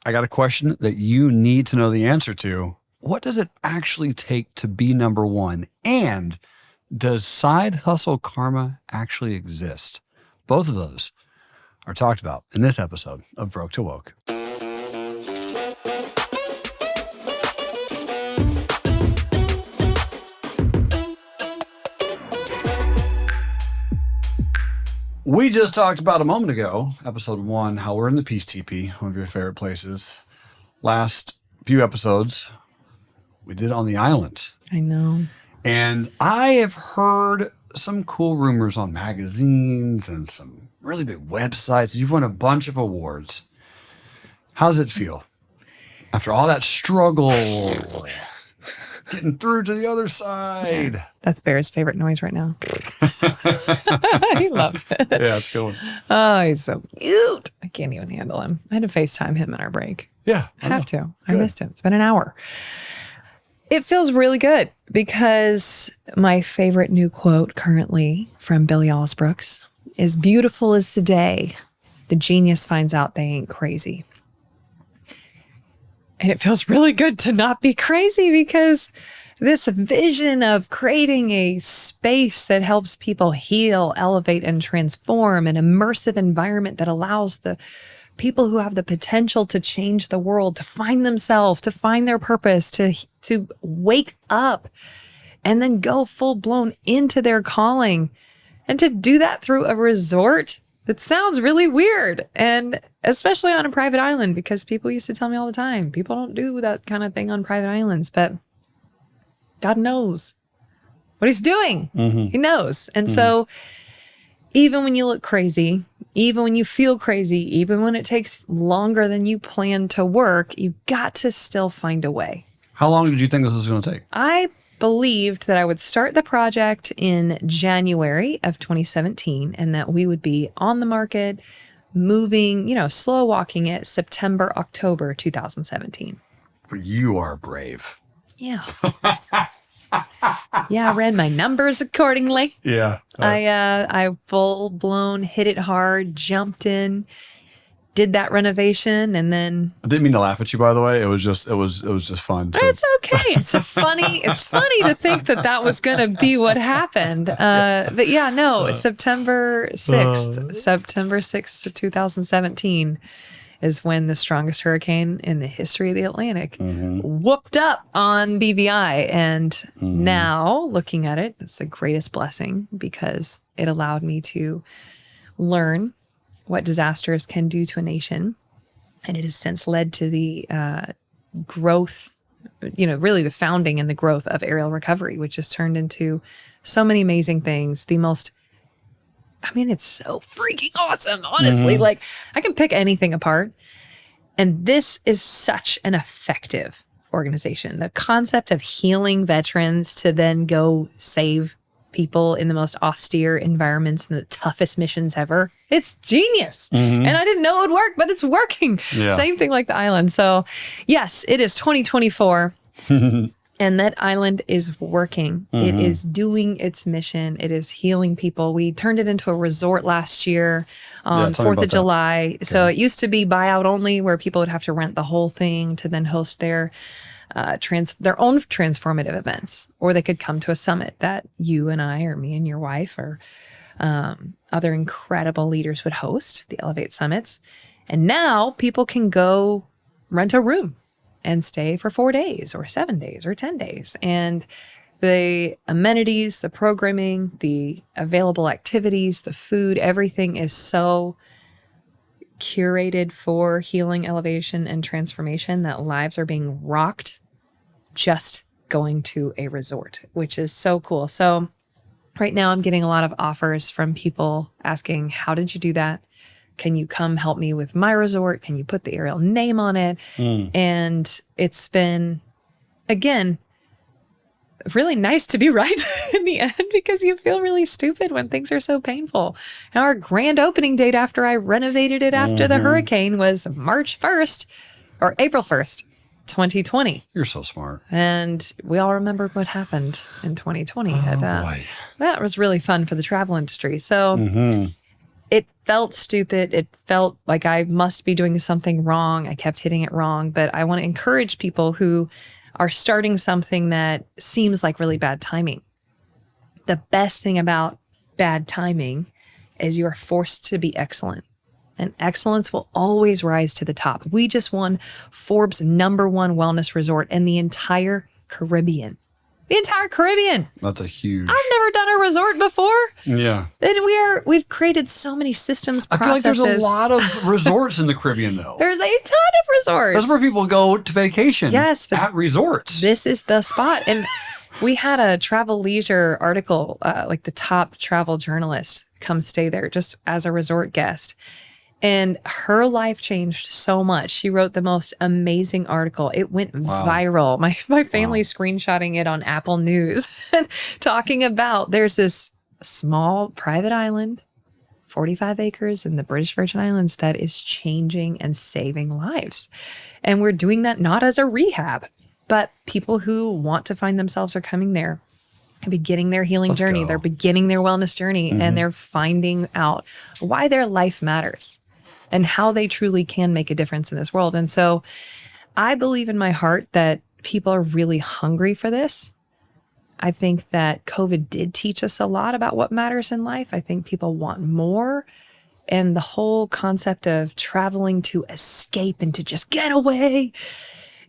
I got a question that you need to know the answer to. What does it actually take to be number one? And does side hustle karma actually exist? Both of those are talked about in this episode of Broke to Woke. We just talked about a moment ago, episode 1, how we're in the Peace Teepee, one of your favorite places. Last few episodes, we did it on the island. I know. And I have heard some cool rumors on magazines and some really big websites. You've won a bunch of awards. How does it feel after all that struggle, getting through to the other side? Yeah, that's Bear's favorite noise right now. He loves it. Yeah, it's a good one. Oh, he's so cute. I can't even handle him. I had to FaceTime him in our break. Yeah. Have to. I missed him. It's been an hour. It feels really good because my favorite new quote currently from Billy Alsbrooks is, "Beautiful is the day the genius finds out they ain't crazy." And it feels really good to not be crazy because this vision of creating a space that helps people heal, elevate, and transform, an immersive environment that allows the people who have the potential to change the world, to find themselves, to find their purpose, to wake up and then go full blown into their calling. And to do that through a resort, that sounds really weird. And especially on a private island, because people used to tell me all the time, people don't do that kind of thing on private islands, but God knows what he's doing. Mm-hmm. He knows. And so even when you look crazy, even when you feel crazy, even when it takes longer than you plan to work, you got to still find a way. How long did you think this was going to take? I believed that I would start the project in January of 2017 and that we would be on the market, moving, slow walking it September, October 2017. You are brave. Yeah. Yeah, I ran my numbers accordingly. Yeah. I full blown hit it hard, jumped in, did that renovation, and then I didn't mean to laugh at you, by the way. It was just fun. It's okay. It's funny to think that was going to be what happened. But yeah, no, September 6th of 2017 is when the strongest hurricane in the history of the Atlantic whooped up on BVI. And now looking at it, it's the greatest blessing because it allowed me to learn what disasters can do to a nation. And it has since led to the growth, really the founding and the growth of aerial recovery, which has turned into so many amazing things. It's so freaking awesome, honestly. Like, I can pick anything apart. And this is such an effective organization. The concept of healing veterans to then go save people in the most austere environments and the toughest missions ever. It's genius. And I didn't know it would work, but it's working. Yeah. Same thing like the island. So yes, it is 2024. And that island is working. It is doing its mission. It is healing people. We turned it into a resort last year on 4th of July. Okay. So it used to be buyout only, where people would have to rent the whole thing to then host their own transformative events. Or they could come to a summit that you and I, or me and your wife, or other incredible leaders would host, the Elevate Summits. And now people can go rent a room and stay for 4 days or 7 days or 10 days. And the amenities, the programming, the available activities, the food, everything is so curated for healing, elevation, and transformation that lives are being rocked just going to a resort, which is so cool. So right now I'm getting a lot of offers from people asking, how did you do that? Can you come help me with my resort? Can you put the aerial name on it? And it's been, again, really nice to be right in the end, because you feel really stupid when things are so painful. Now, our grand opening date after I renovated it after the hurricane was March 1st or April 1st, 2020. You're so smart. And we all remember what happened in 2020. Oh, boy. That was really fun for the travel industry. So felt stupid. It felt like I must be doing something wrong. I kept hitting it wrong. But I want to encourage people who are starting something that seems like really bad timing. The best thing about bad timing is you are forced to be excellent. And excellence will always rise to the top. We just won Forbes #1 wellness resort in the entire Caribbean. The entire Caribbean. That's a huge. I've never done a resort before. Yeah. And we've created so many systems, processes. I feel like there's a lot of resorts in the Caribbean, though. There's a ton of resorts. That's where people go to vacation. Yes, but at resorts. This is the spot. And we had a travel leisure article, like the top travel journalist come stay there just as a resort guest. And her life changed so much. She wrote the most amazing article. It went viral. My family's screenshotting it on Apple News and talking about there's this small private island, 45 acres in the British Virgin Islands, that is changing and saving lives. And we're doing that not as a rehab, but people who want to find themselves are coming there. They're beginning their healing journey. They're beginning their wellness journey, and they're finding out why their life matters and how they truly can make a difference in this world. And so I believe in my heart that people are really hungry for this. I think that COVID did teach us a lot about what matters in life. I think people want more. And the whole concept of traveling to escape and to just get away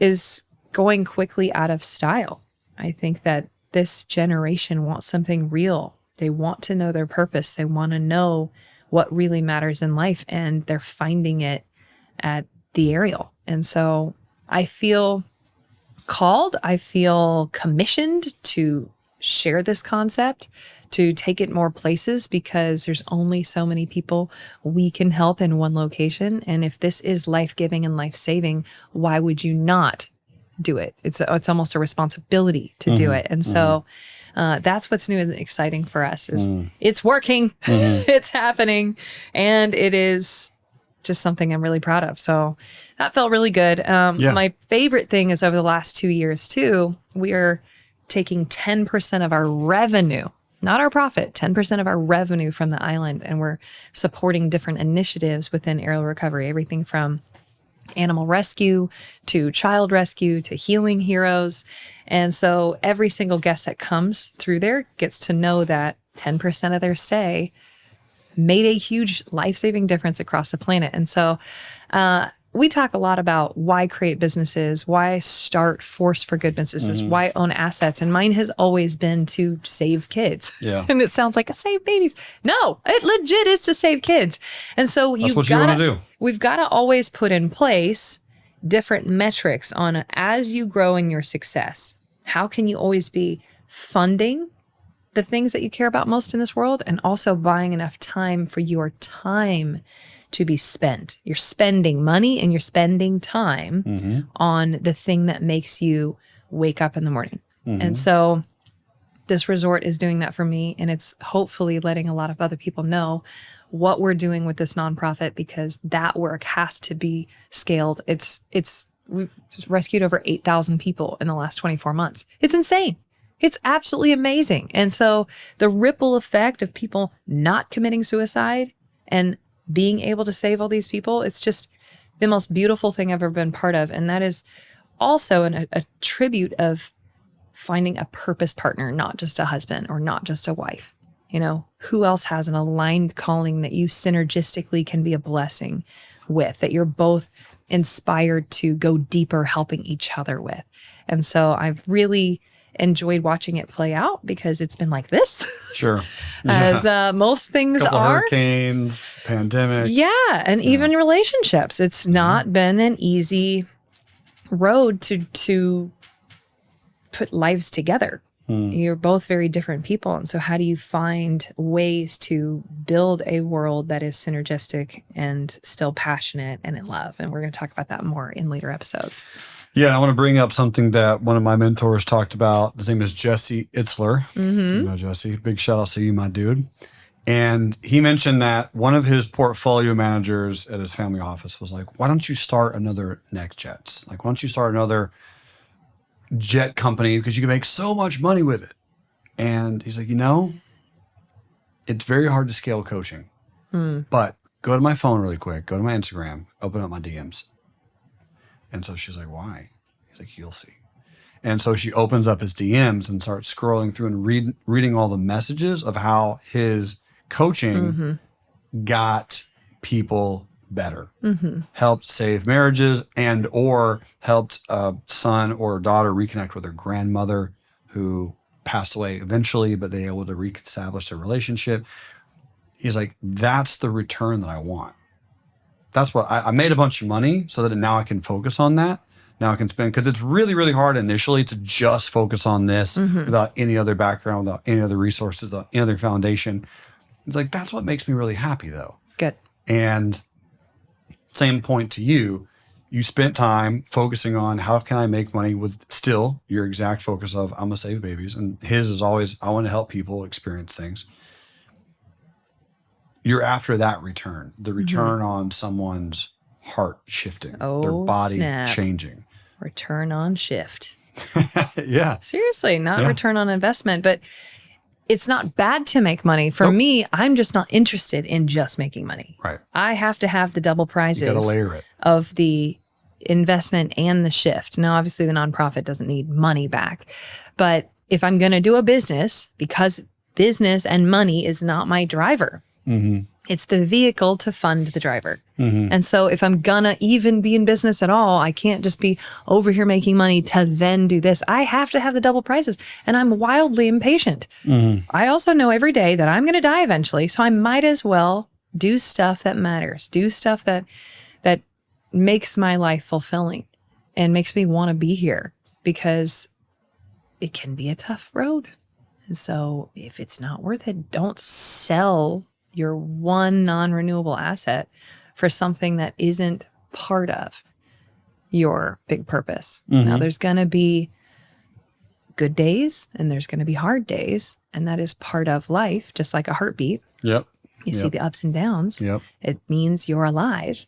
is going quickly out of style. I think that this generation wants something real. They want to know their purpose. They want to know what really matters in life, and they're finding it at the aerial. And so I feel called, I feel commissioned to share this concept, to take it more places, because there's only so many people we can help in one location. And if this is life-giving and life-saving, why would you not do it? It's almost a responsibility to do it. And so that's what's new and exciting for us is it's working, it's happening, and it is just something I'm really proud of. So that felt really good. My favorite thing is over the last 2 years too, we are taking 10% of our revenue, not our profit, 10% of our revenue from the island, and we're supporting different initiatives within aerial recovery, everything from animal rescue to child rescue to healing heroes. And so every single guest that comes through there gets to know that 10% of their stay made a huge life-saving difference across the planet. And so we talk a lot about why create businesses, why start Force for Good businesses, why own assets. And mine has always been to save kids. Yeah. And it sounds like a save babies. No, it legit is to save kids. And so that's what you want to do. We've got to always put in place different metrics on as you grow in your success. How can you always be funding the things that you care about most in this world, and also buying enough time for your time to be spent? You're spending money and you're spending time on the thing that makes you wake up in the morning. And so this resort is doing that for me, and it's hopefully letting a lot of other people know what we're doing with this nonprofit, because that work has to be scaled. We've rescued over 8,000 people in the last 24 months. It's insane. It's absolutely amazing. And so the ripple effect of people not committing suicide and being able to save all these people, it's just the most beautiful thing I've ever been part of. And that is also a tribute of finding a purpose partner, not just a husband or not just a wife. You know, who else has an aligned calling that you synergistically can be a blessing with, that you're both inspired to go deeper helping each other with? And so I've really enjoyed watching it play out, because it's been like this. Sure. As most things Couple are. Hurricanes, pandemic. Yeah. And even relationships. It's not been an easy road to put lives together. You're both very different people. And so how do you find ways to build a world that is synergistic and still passionate and in love? And we're going to talk about that more in later episodes. Yeah, I want to bring up something that one of my mentors talked about. His name is Jesse Itzler. You know Jesse. Big shout out to you, my dude. And he mentioned that one of his portfolio managers at his family office was like, why don't you start another NextJets? Like, why don't you start another jet company, because you can make so much money with it? And he's like, it's very hard to scale coaching, but go to my phone really quick, go to my Instagram, open up my DMs. And so she's like, why? He's like, you'll see. And so she opens up his DMs and starts scrolling through and reading all the messages of how his coaching got people better, helped save marriages, and or helped a son or daughter reconnect with their grandmother who passed away eventually, but they were able to reestablish their relationship. He's like, that's the return that I want. That's what I made a bunch of money so that now I can focus on that. Now I can spend, because it's really, really hard initially to just focus on this without any other background, without any other resources, without any other foundation. It's like, that's what makes me really happy though. Good. And same point to you. You spent time focusing on how can I make money with still your exact focus of I'm gonna save babies. And his is always, I want to help people experience things. You're after that return, the return on someone's heart shifting, their body changing. Return on shift. Yeah. Seriously, not return on investment, but it's not bad to make money. For me, I'm just not interested in just making money. Right. I have to have the double prizes You gotta layer it. of the investment and the shift. Now, obviously the nonprofit doesn't need money back, but if I'm going to do a business, because business and money is not my driver, it's the vehicle to fund the driver. And so if I'm gonna even be in business at all, I can't just be over here making money to then do this. I have to have the double prizes, and I'm wildly impatient. I also know every day that I'm gonna die eventually, so I might as well do stuff that matters, do stuff that makes my life fulfilling and makes me want to be here, because it can be a tough road. And so if it's not worth it, don't sell your one non-renewable asset for something that isn't part of your big purpose. Now, there's going to be good days and there's going to be hard days, and that is part of life, just like a heartbeat. Yep. You see the ups and downs. Yep. It means you're alive,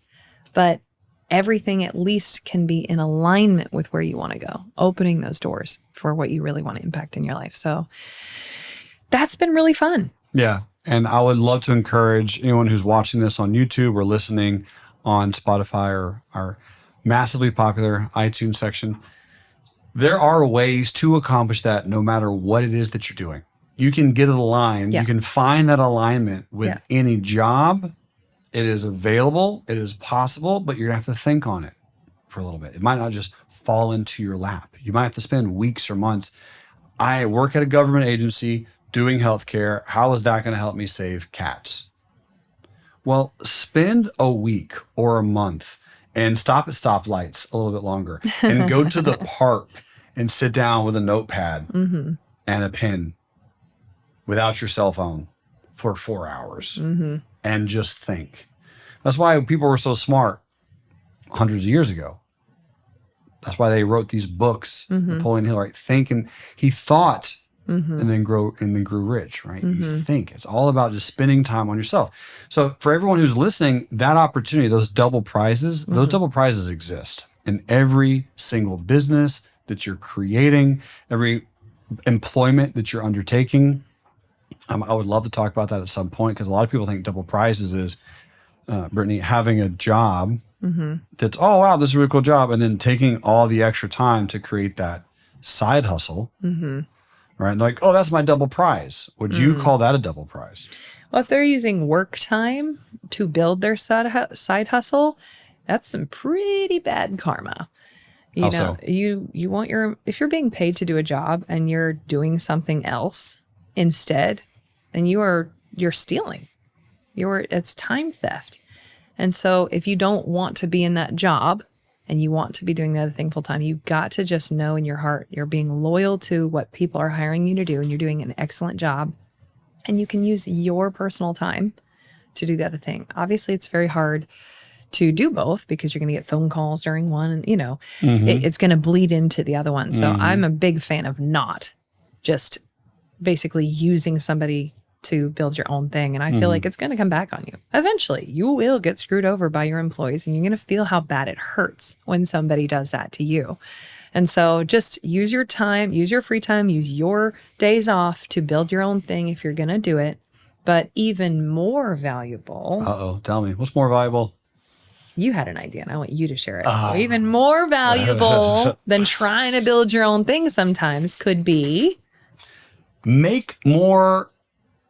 but everything at least can be in alignment with where you want to go, opening those doors for what you really want to impact in your life. So that's been really fun. Yeah. And I would love to encourage anyone who's watching this on YouTube or listening on Spotify or our massively popular iTunes section. There are ways to accomplish that no matter what it is that you're doing. You can get it aligned. You can find that alignment with any job. It is available. It is possible, but you're going to have to think on it for a little bit. It might not just fall into your lap. You might have to spend weeks or months. I work at a government agency doing healthcare. How is that going to help me save cats? Well, spend a week or a month and stop at stoplights a little bit longer and go to the park and sit down with a notepad and a pen without your cell phone for 4 hours and just think. That's why people were so smart hundreds of years ago. That's why they wrote these books, Napoleon Hill, right? Think, and he thought and then grew rich, right? You think. It's all about just spending time on yourself. So for everyone who's listening, that opportunity, those double prizes exist in every single business that you're creating, every employment that you're undertaking. I would love to talk about that at some point, because a lot of people think double prizes is, Britnie, having a job that's, oh, wow, this is a really cool job, and then taking all the extra time to create that side hustle. Right? Like, oh, that's my double prize. Would you call that a double prize? Well, if they're using work time to build their side hustle, that's some pretty bad karma. You know, you want if you're being paid to do a job and you're doing something else instead, then you're stealing. It's time theft. And so if you don't want to be in that job and you want to be doing the other thing full time, you've got to just know in your heart you're being loyal to what people are hiring you to do, and you're doing an excellent job. And you can use your personal time to do the other thing. Obviously, it's very hard to do both, because you're going to get phone calls during one, and it's going to bleed into the other one. So I'm a big fan of not just basically using somebody to build your own thing. And I feel like it's going to come back on you. Eventually, you will get screwed over by your employees, and you're going to feel how bad it hurts when somebody does that to you. And so just use your time, use your free time, use your days off to build your own thing if you're going to do it. But even more valuable. Uh-oh. Tell me. What's more valuable? You had an idea, and I want you to share it. Even more valuable than trying to build your own thing sometimes could be... Make more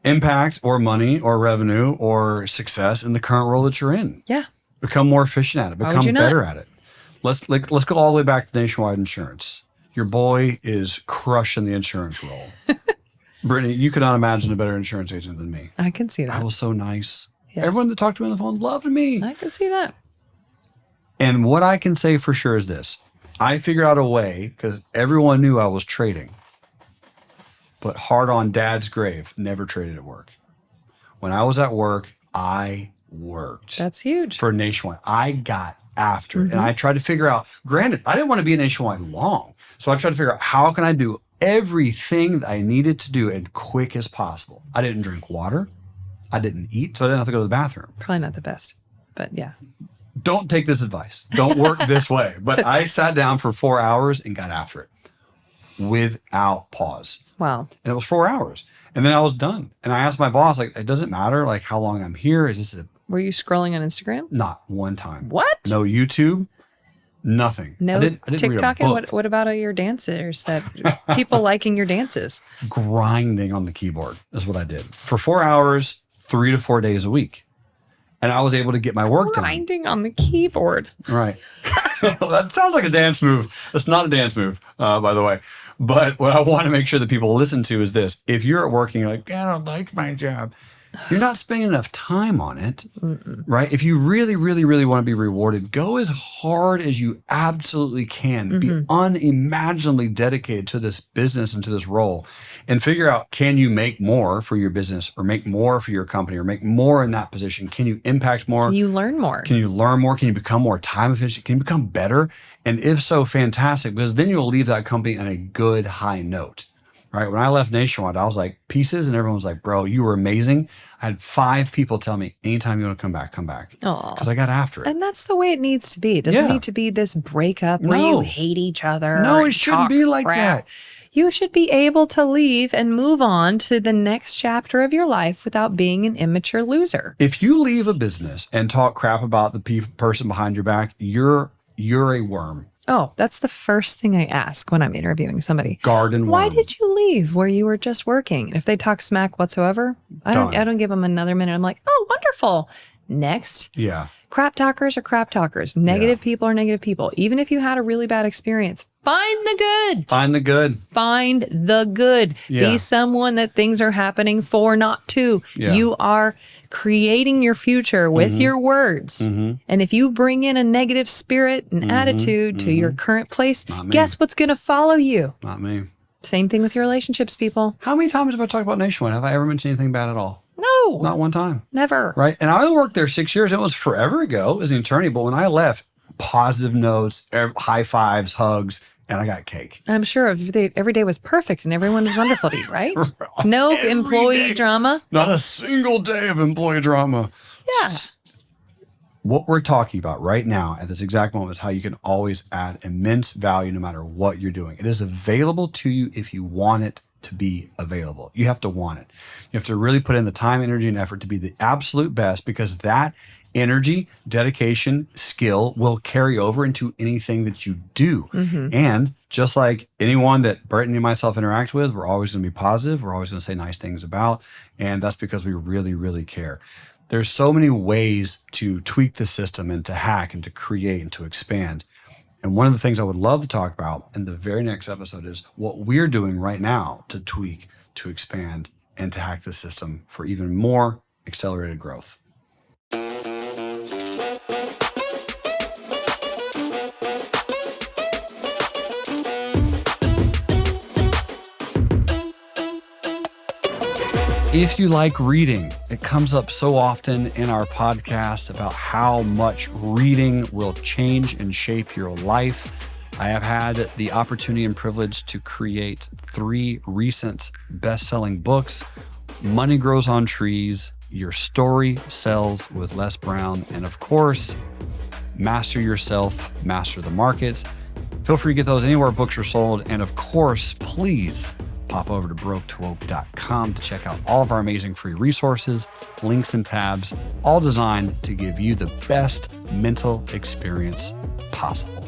impact or money or revenue or success in the current role that you're in. Yeah. Become more efficient at it. Become better at it. Let's go all the way back to Nationwide Insurance. Your boy is crushing the insurance role. Britnie, you could not imagine a better insurance agent than me. I can see that. I was so nice. Yes. Everyone that talked to me on the phone loved me. I can see that. And what I can say for sure is this. I figured out a way, because everyone knew I was trading. But hard on dad's grave, never traded at work. When I was at work, I worked. That's huge. For Nationwide. I got after it. And I tried to figure out, granted, I didn't want to be at Nationwide long. So I tried to figure out how can I do everything that I needed to do as quick as possible. I didn't drink water. I didn't eat, so I didn't have to go to the bathroom. Probably not the best, but yeah. Don't take this advice. Don't work this way. But I sat down for 4 hours and got after it without pause. Wow. And it was 4 hours. And then I was done. And I asked my boss, like, it doesn't matter like how long I'm here. Is this Were you scrolling on Instagram? Not one time. What? No YouTube. Nothing. No I didn't TikTok. read a And book. what about your dancers? That people liking your dances? Grinding on the keyboard is what I did for 4 hours, 3 to 4 days a week. And I was able to get my work done. Grinding on the keyboard. Right. That sounds like a dance move. It's not a dance move, by the way. But what I want to make sure that people listen to is this. If you're at work and you're like, I don't like my job, you're not spending enough time on it, right? If you really, really, really want to be rewarded, go as hard as you absolutely can. Be unimaginably dedicated to this business and to this role and figure out, can you make more for your business or make more for your company or make more in that position? Can you impact more? Can you learn more? Can you learn more? Can you become more time efficient? Can you become better? And if so, fantastic, because then you'll leave that company on a good high note. Right. When I left Nationwide, I was like pieces and everyone was like, bro, you were amazing. I had 5 people tell me, anytime you want to come back, come back. Because I got after it. And that's the way it needs to be. It doesn't need to be this breakup where you hate each other. No, it shouldn't be like that. You should be able to leave and move on to the next chapter of your life without being an immature loser. If you leave a business and talk crap about the person behind your back, you're a worm. Oh, that's the first thing I ask when I'm interviewing somebody. Garden worm. Why did you leave where you were just working? And if they talk smack whatsoever, I don't give them another minute. I'm like, oh, wonderful. Next. Yeah. Crap talkers are crap talkers. Negative people are negative people. Even if you had a really bad experience, find the good. Find the good. Find the good. Yeah. Be someone that things are happening for, not to. Yeah. You are creating your future with your words. And if you bring in a negative spirit and attitude to your current place, guess what's going to follow you? Not me. Same thing with your relationships, people. How many times have I talked about Nationwide? Have I ever mentioned anything bad at all? No. Not one time. Never. Right. And I worked there 6 years. It was forever ago as an attorney. But when I left, positive notes, high fives, hugs, and I got cake. I'm sure every day was perfect and everyone was wonderful to you, right? No employee drama. Not a single day of employee drama. Yeah. What we're talking about right now at this exact moment is how you can always add immense value no matter what you're doing. It is available to you if you want it to be available. You have to want it. You have to really put in the time, energy, and effort to be the absolute best, because that energy, dedication, skill will carry over into anything that you do. And just like anyone that Britnie and myself interact with, we're always going to be positive. We're always going to say nice things about. And that's because we really, really care. There's so many ways to tweak the system and to hack and to create and to expand. And one of the things I would love to talk about in the very next episode is what we're doing right now to tweak, to expand, and to hack the system for even more accelerated growth. If you like reading, it comes up so often in our podcast about how much reading will change and shape your life. I have had the opportunity and privilege to create 3 recent best-selling books: Money Grows on Trees, Your Story Sells with Les Brown, and of course, Master Yourself, Master the Markets. Feel free to get those anywhere books are sold. And of course, please Pop over to broketowoke.com to check out all of our amazing free resources, links, and tabs, all designed to give you the best mental experience possible.